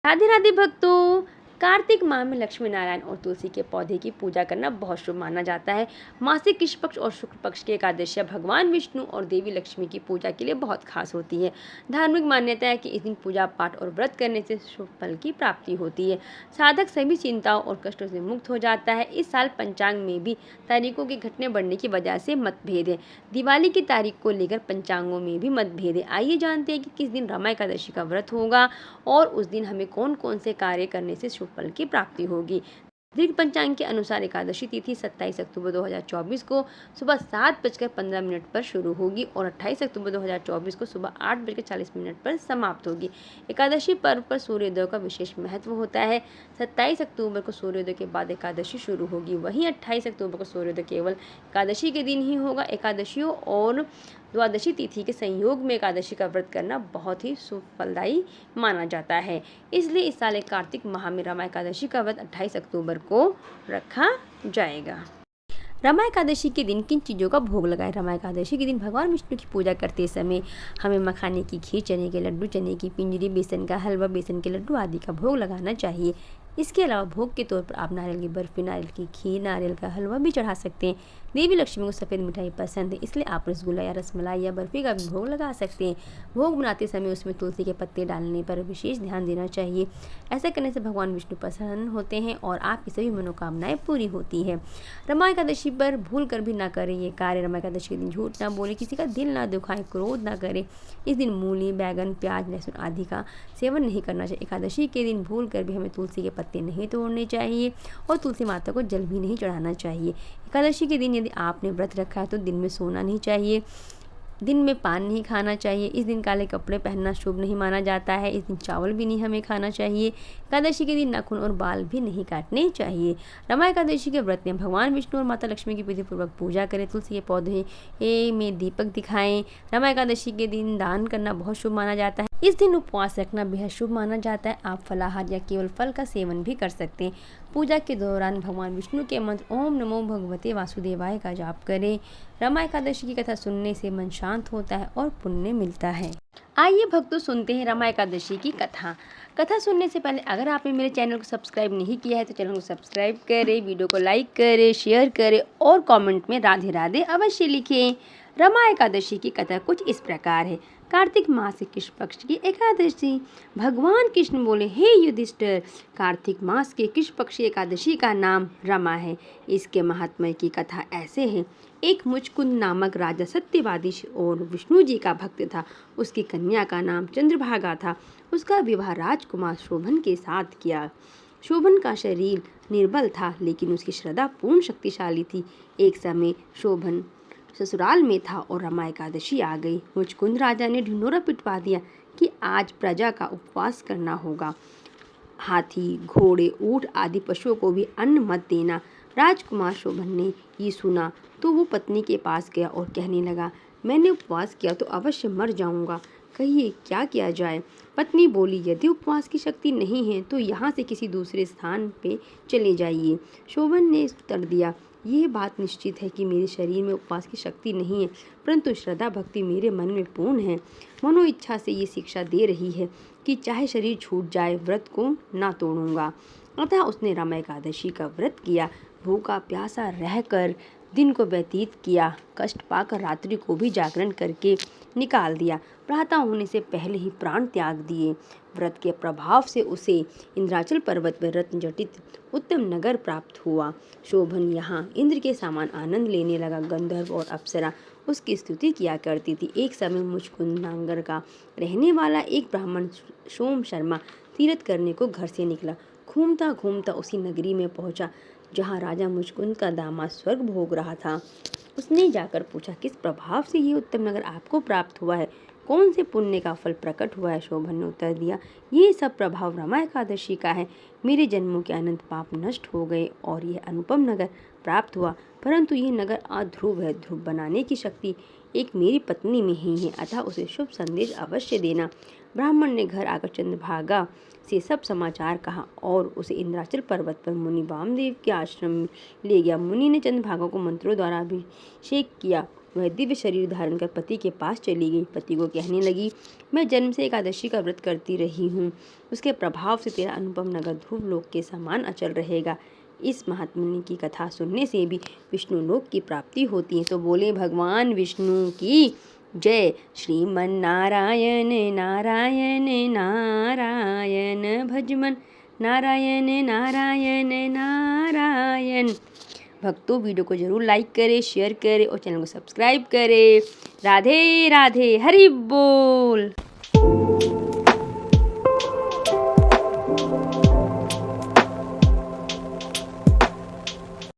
राधे राधे भक्तों। कार्तिक माह में लक्ष्मी नारायण और तुलसी के पौधे की पूजा करना बहुत शुभ माना जाता है। मासिक कृष्ण पक्ष और शुक्ल पक्ष की एकादशियां भगवान विष्णु और देवी लक्ष्मी की पूजा के लिए बहुत खास होती है। धार्मिक मान्यता है कि इस दिन पूजा पाठ और व्रत करने से शुभ फल की प्राप्ति होती है। साधक सभी चिंताओं और कष्टों से मुक्त हो जाता है। इस साल पंचांग में भी तारीखों के घटने बढ़ने की वजह से मतभेद है। दिवाली की तारीख को लेकर पंचांगों में भी मतभेद है। आइए जानते हैं कि किस दिन रमा एकादशी का व्रत होगा और उस दिन हमें कौन कौन से कार्य करने से शुभ फल की प्राप्ति होगी। दीर्घ पंचांग के अनुसार एकादशी तिथि 27 अक्टूबर 2024 को सुबह 7:15 पर शुरू होगी और 28 अक्टूबर 2024 को सुबह 8:40 पर समाप्त होगी। एकादशी पर्व पर सूर्योदय का विशेष महत्व होता है। 27 अक्टूबर को सूर्योदय के बाद एकादशी शुरू होगी, वहीं 28 अक्टूबर को सूर्योदय केवल एकादशी के दिन ही होगा। एकादशियों और द्वादशी तिथि के संयोग में एकादशी का व्रत करना बहुत ही शुभ फलदायी माना जाता है। इसलिए इस साल कार्तिक माह में रमा एकादशी का व्रत 28 अक्टूबर को रखा जाएगा। रमा एकादशी के दिन किन चीज़ों का भोग लगाएं? रमा एकादशी के दिन भगवान विष्णु की पूजा करते समय हमें मखाने की खीर, चने के लड्डू, चने की पिंजरी, बेसन का हलवा, बेसन के लड्डू आदि का भोग लगाना चाहिए। इसके अलावा भोग के तौर पर आप नारियल की बर्फी, नारियल की खीर, नारियल का हलवा भी चढ़ा सकते हैं। देवी लक्ष्मी को सफ़ेद मिठाई पसंद है, इसलिए आप रसगुल्ला या रसमलाई या बर्फी का भी भोग लगा सकते हैं। भोग बनाते समय उसमें तुलसी के पत्ते डालने पर विशेष ध्यान देना चाहिए। ऐसा करने से भगवान विष्णु प्रसन्न होते हैं और आपकी सभी मनोकामनाएं पूरी होती है। रमा एकादशी पर भूल कर भी ना करें ये कार्य। रमा एकादशी के दिन झूठ ना बोले, किसी का दिल ना दुखाएं, क्रोध ना करें। इस दिन मूली, बैगन, प्याज, लहसुन आदि का सेवन नहीं करना चाहिए। एकादशी के दिन भूल कर भी हमें तुलसी के पत्ते नहीं तोड़ने चाहिए और तुलसी माता को जल भी नहीं चढ़ाना चाहिए। एकादशी के दिन यदि आपने व्रत रखा है तो दिन में सोना नहीं चाहिए, दिन में पान नहीं खाना चाहिए। इस दिन काले कपड़े पहनना शुभ नहीं माना जाता है। इस दिन चावल भी नहीं हमें खाना चाहिए। एकादशी के दिन नाखून और बाल भी नहीं काटने चाहिए। रमा एकादशी के व्रत में भगवान विष्णु और माता लक्ष्मी की विधिपूर्वक पूजा करें। तुलसी के पौधे में दीपक दिखाएं। रमा एकादशी के दिन दान करना बहुत शुभ माना जाता है। इस दिन उपवास रखना बेहद शुभ माना जाता है। आप फलाहार या केवल फल का सेवन भी कर सकते हैं। पूजा के दौरान भगवान विष्णु के मंत्र ओम नमो भगवते वासुदेवाय का जाप करें। रमा एकादशी की कथा सुनने से मन शांत होता है और पुण्य मिलता है। आइए भक्तों सुनते हैं रमा एकादशी की कथा सुनने से पहले अगर आपने मेरे चैनल को सब्सक्राइब नहीं किया है तो चैनल को सब्सक्राइब करें, वीडियो को लाइक करें, शेयर करें और कमेंट में राधे राधे अवश्य लिखें। रमा एकादशी की कथा कुछ इस प्रकार है। कार्तिक मास के कृष्ण पक्ष की एकादशी। भगवान कृष्ण बोले, हे युधिष्ठिर, कार्तिक मास के कृष्ण पक्ष की एकादशी का नाम रमा है। इसके महात्म्य की कथा ऐसे है। एक मुचकुंद नामक राजा सत्यवादी और विष्णु जी का भक्त था। उसकी कन्या का नाम चंद्रभागा था। उसका विवाह राजकुमार शोभन के साथ किया। शोभन का शरीर निर्बल था लेकिन उसकी श्रद्धा पूर्ण शक्तिशाली थी। एक समय शोभन ससुराल में था और रमा एकादशी आ गई। मुचकुंद राजा ने ढिंढोरा पिटवा दिया कि आज प्रजा का उपवास करना होगा। हाथी, घोड़े, ऊंट आदि पशुओं को भी अन्न मत देना। राजकुमार शोभन ने ये सुना तो वो पत्नी के पास गया और कहने लगा, मैंने उपवास किया तो अवश्य मर जाऊंगा, कहिए क्या किया जाए। पत्नी बोली, यदि उपवास की शक्ति नहीं है तो यहाँ से किसी दूसरे स्थान पे चले जाइए। शोभन ने उत्तर दिया, यह बात निश्चित है कि मेरे शरीर में उपवास की शक्ति नहीं है, परंतु श्रद्धा भक्ति मेरे मन में पूर्ण है। मनो इच्छा से ये शिक्षा दे रही है कि चाहे शरीर छूट जाए व्रत को ना तोड़ूंगा। अतः उसने रमा एकादशी का व्रत किया। भूखा प्यासा रहकर दिन को व्यतीत किया। कष्ट पाकर रात्रि को भी जागरण करके निकाल दिया। प्रातः होने से पहले ही प्राण त्याग दिए। व्रत के प्रभाव से उसे इंद्राचल पर्वत पर रत्न जटित उत्तम नगर प्राप्त हुआ। शोभन यहाँ इंद्र के समान आनंद लेने लगा। गंधर्व और अप्सरा उसकी स्तुति किया करती थी। एक समय मुचकुंद नांगर का रहने वाला एक ब्राह्मण सोम शर्मा तीर्थ करने को घर से निकला। घूमता घूमता उसी नगरी में पहुंचा जहाँ राजा मुचकुंद का दामाद स्वर्ग भोग रहा था। उसने जाकर पूछा, किस प्रभाव से ये उत्तम नगर आपको प्राप्त हुआ है? कौन से पुण्य का फल प्रकट हुआ है? शोभन ने उत्तर दिया, ये सब प्रभाव रमा एकादशी का है। मेरे जन्मों के अनंत पाप नष्ट हो गए और यह अनुपम नगर प्राप्त हुआ। परंतु ये नगर अध्रुव है। ध्रुव बनाने की शक्ति एक मेरी पत्नी में ही है, अतः उसे शुभ संदेश अवश्य देना। ब्राह्मण ने घर आकर चंद्रभागा से सब समाचार कहा और उसे इंद्राचल पर्वत पर मुनि वामदेव के आश्रम में ले गया। मुनि ने चंद्रभागा को मंत्रों द्वारा अभिषेक किया वह दिव्य शरीर धारण कर पति के पास चली गई। पति को कहने लगी, मैं जन्म से एकादशी का व्रत करती रही हूँ, उसके प्रभाव से तेरा अनुपम नगर ध्रुव लोक के समान अचल रहेगा। इस महात्म्य की कथा सुनने से भी विष्णु लोक की प्राप्ति होती है। तो बोले भगवान विष्णु की जय। श्रीमन नारायण नारायण नारायण भजमन नारायण नारायण नारायण। भक्तों, वीडियो को जरूर लाइक करें, शेयर करें और चैनल को सब्सक्राइब करें। राधे राधे, हरि बोल।